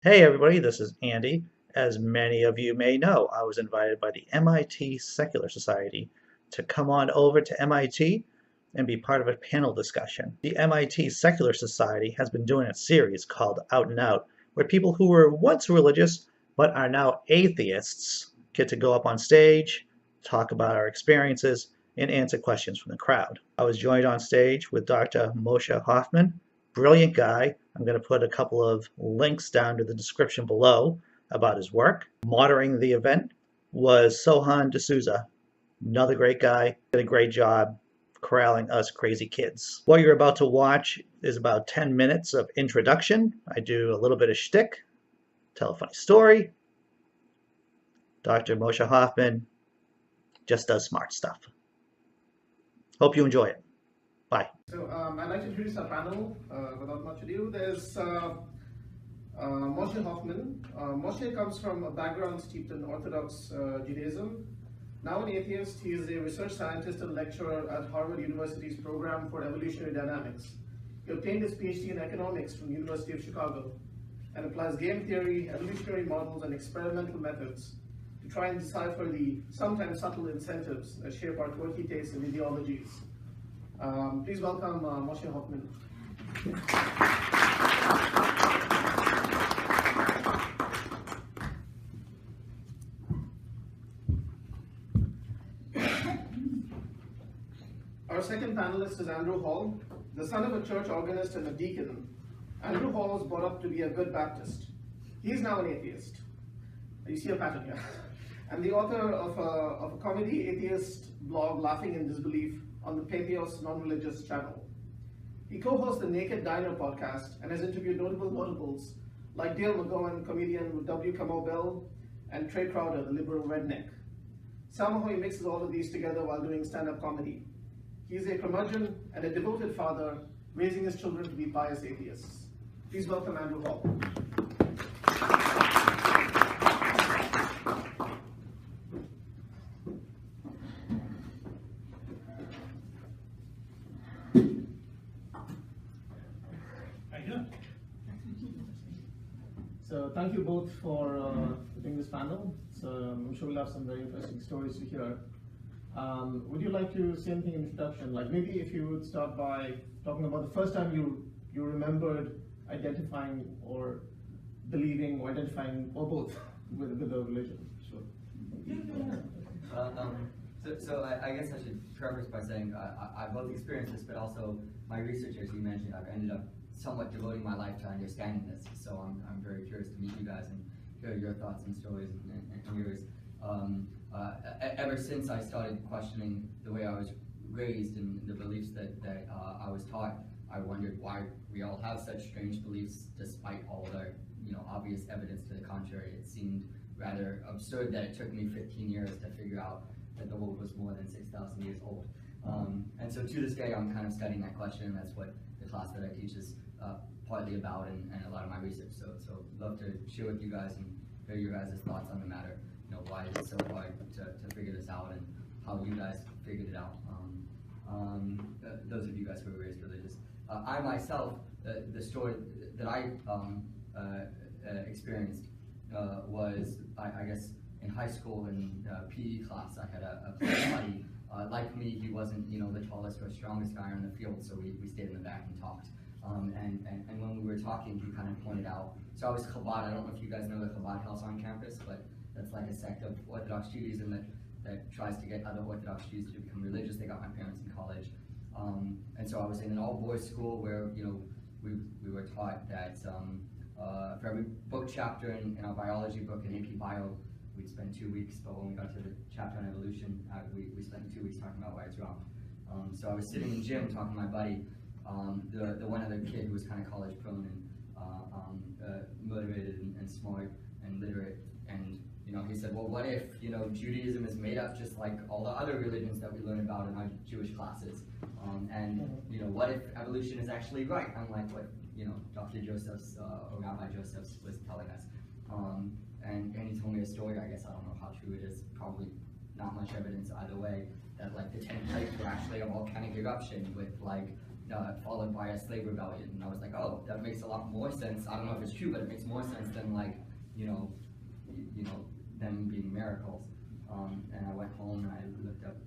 Hey everybody, this is Andy. As many of you may know, I was invited by the MIT Secular Society to come on over to MIT and be part of a panel discussion. The MIT Secular Society has been doing a series called Out and Out, where people who were once religious but are now atheists get to go up on stage, talk about our experiences, and answer questions from the crowd. I was joined on stage with Dr. Moshe Hoffman, brilliant guy. I'm going to put a couple of links down to the description below about his work. Moderating the event was Sohan D'Souza, another great guy, did a great job corralling us crazy kids. What you're about to watch is about 10 minutes of introduction. I do a little bit of shtick, tell a funny story. Dr. Moshe Hoffman just does smart stuff. Hope you enjoy it. Bye. So I'd like to introduce our panel. Without much ado, there's Moshe Hoffman. Moshe comes from a background steeped in Orthodox Judaism. Now an atheist, he is a research scientist and lecturer at Harvard University's program for evolutionary dynamics. He obtained his Ph.D. in economics from the University of Chicago and applies game theory, evolutionary models, and experimental methods to try and decipher the sometimes subtle incentives that shape our quirky tastes and ideologies. Please welcome Moshe Hoffman. Our second panelist is Andrew Hall. The son of a church organist and a deacon, Andrew Hall was brought up to be a good Baptist. He is now an atheist. You see a pattern here. And the author of a comedy atheist blog, Laughing in Disbelief, on the Patheos Non-Religious channel. He co-hosts the Naked Diner podcast and has interviewed notable notables like Dale McGowan, comedian W. Kamau Bell, and Trey Crowder, the liberal redneck. Somehow he mixes all of these together while doing stand-up comedy. He's a curmudgeon and a devoted father, raising his children to be pious atheists. Please welcome Andrew Hall. So thank you both for doing this panel. So I'm sure we'll have some very interesting stories to hear. Would you like to say anything in introduction? Like maybe if you would start by talking about the first time you remembered identifying or believing or identifying or both with a religion. Sure. So I guess I should preface by saying I both experienced this, but also my research, as you mentioned, I've ended up somewhat devoting my life to understanding this. So I'm very curious to meet you guys and hear your thoughts and stories and yours. Ever since I started questioning the way I was raised and the beliefs that I was taught, I wondered why we all have such strange beliefs despite all the obvious evidence to the contrary. It seemed rather absurd that it took me 15 years to figure out that the world was more than 6,000 years old. And so to this day, I'm kind of studying that question, and that's what the class that I teach is partly about, and a lot of my research. So love to share with you guys and hear your guys' thoughts on the matter. Why is it so hard to figure this out, and how you guys figured it out. Those of you guys who were raised religious. I myself, the story that I experienced was, I guess, in high school in PE class. I had a buddy. Like me, he wasn't, the tallest or strongest guy on the field, so we stayed in the back and talked. And when we were talking, he kind of pointed out. So I was Chabad. I don't know if you guys know the Chabad house on campus, but that's like a sect of Orthodox Judaism that tries to get other Orthodox Jews to become religious. They got my parents in college. And so I was in an all-boys school where, we were taught that for every book chapter in our biology book in AP Bio, we'd spend 2 weeks, but when we got to the chapter on evolution, we spent 2 weeks talking about why it's wrong. So I was sitting in the gym talking to my buddy, the one other kid who was kind of college prone and motivated and smart and literate, and he said, well, what if Judaism is made up just like all the other religions that we learn about in our Jewish classes, and what if evolution is actually right, unlike what Dr. Josephs or Rabbi Josephs was telling us. And he told me a story. I guess I don't know how true it is. Probably not much evidence either way. That like the 10 plates were actually a volcanic eruption with like followed by a slave rebellion. And I was like, oh, that makes a lot more sense. I don't know if it's true, but it makes more sense than like, them being miracles. And I went home and I looked up,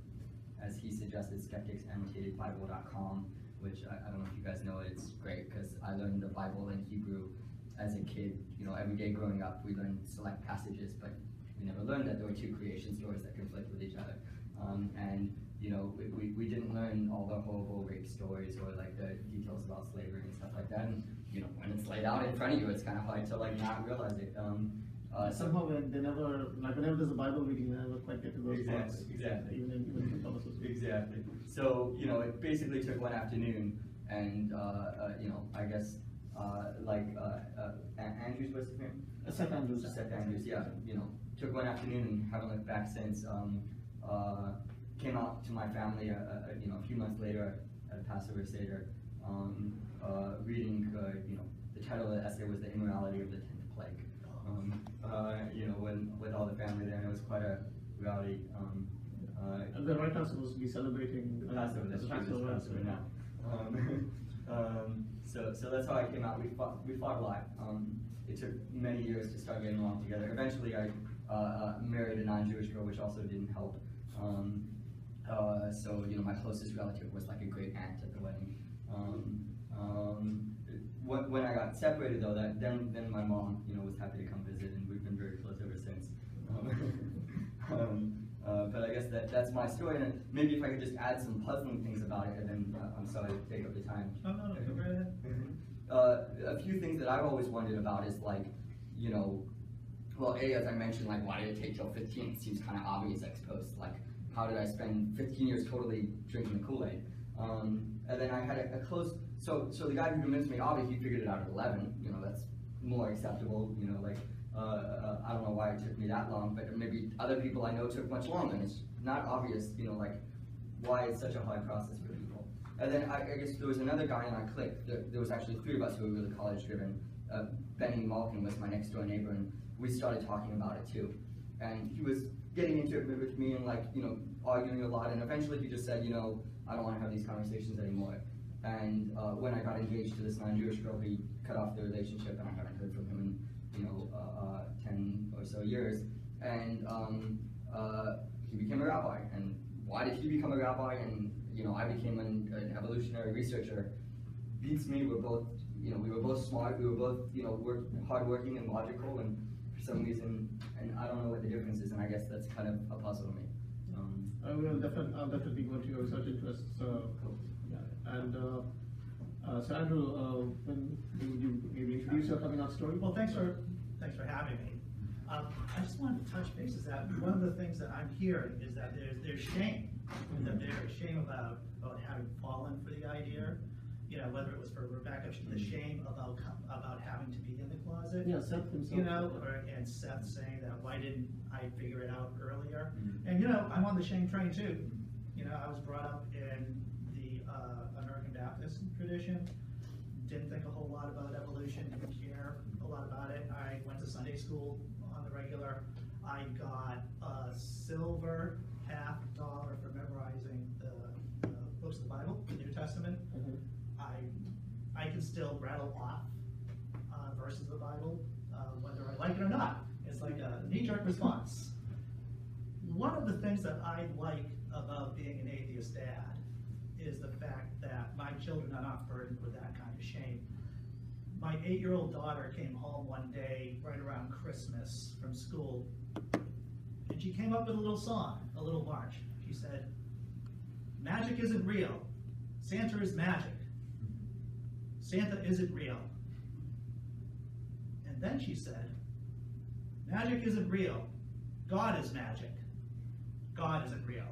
as he suggested, skepticsannotatedbible.com, which I don't know if you guys know it. It's great because I learned the Bible in Hebrew as a kid. Every day growing up, we learned select passages, but we never learned that there were two creation stories that conflict with each other. We didn't learn all the horrible rape stories or like the details about slavery and stuff like that. And when it's laid out in front of you, it's kind of hard to like not realize it. Somehow they never, like whenever there's a Bible reading, they never quite get to those parts. Exactly. Even in Catholicism. Exactly. So it basically took one afternoon, and I guess Andrews, what's his name? Seth Andrews. Seth Andrews. Yeah. Took one afternoon and haven't looked back since. Came out to my family a few months later at a Passover Seder, reading the title of the essay was The Immorality of the 10th Plague. When with all the family there, and it was quite a rowdy. And then right now supposed to be celebrating the Passover. That's true. Passover now. So that's how I came out. We fought a lot. It took many years to start getting along together. Eventually, I married a non-Jewish girl, which also didn't help. So my closest relative was like a great aunt at the wedding. When I got separated though, then my mom was happy to come visit, and we've been very close ever since. But I guess that's my story, and maybe if I could just add some puzzling things about it, and then I'm sorry to take up the time. Oh, no, go right ahead. A few things that I've always wondered about is like, well, as I mentioned, like why did it take till 15? It seems kind of obvious ex post. Like, how did I spend 15 years totally drinking the Kool-Aid? And then I had a close, so the guy who convinced me, obviously he figured it out at 11, that's more acceptable, I don't know why it took me that long, but maybe other people I know took much longer, and it's not obvious, like why it's such a hard process for people. And then I guess there was another guy in our clique, there was actually 3 of us who were really college driven. Benny Malkin was my next door neighbor, and we started talking about it too. And he was getting into it with me and like, arguing a lot, and eventually he just said, I don't want to have these conversations anymore. And when I got engaged to this non-Jewish girl, he cut off the relationship, and I haven't heard from him in 10 or so years. And he became a rabbi. And why did he become a rabbi? And I became an evolutionary researcher. Beats me. We're both we were both smart. We were both hardworking and logical. And for some reason, and I don't know what the difference is. And I guess that's kind of a puzzle to me. I'll definitely go to your research interests. Yeah. And so Andrew, when would you maybe introduce your coming out story? Well, thanks for having me. I just wanted to touch bases that one of the things that I'm hearing is that there's shame, that there's shame about having fallen for the idea. Whether it was for Rebecca, the shame about having to be in the closet. Yeah, Seth himself. And Seth saying that why didn't I figure it out earlier? And I'm on the shame train too. I was brought up in the American Baptist tradition. Didn't think a whole lot about evolution. Didn't care a lot about it. I went to Sunday school on the regular. I got a silver $50 for memorizing the books of the Bible, the New Testament. I can still rattle off verses of the Bible, whether I like it or not. It's like a knee-jerk response. One of the things that I like about being an atheist dad is the fact that my children are not burdened with that kind of shame. My 8-year-old daughter came home one day right around Christmas from school, and she came up with a little song, a little march. She said, "Magic isn't real. Santa is magic. Santa isn't real." And then she said, "Magic isn't real. God is magic. God isn't real."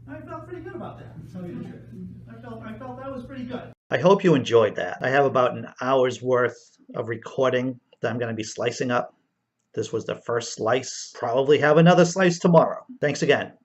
And I felt pretty good about that, to tell you the truth. I felt that was pretty good. I hope you enjoyed that. I have about an hour's worth of recording that I'm going to be slicing up. This was the first slice. Probably have another slice tomorrow. Thanks again.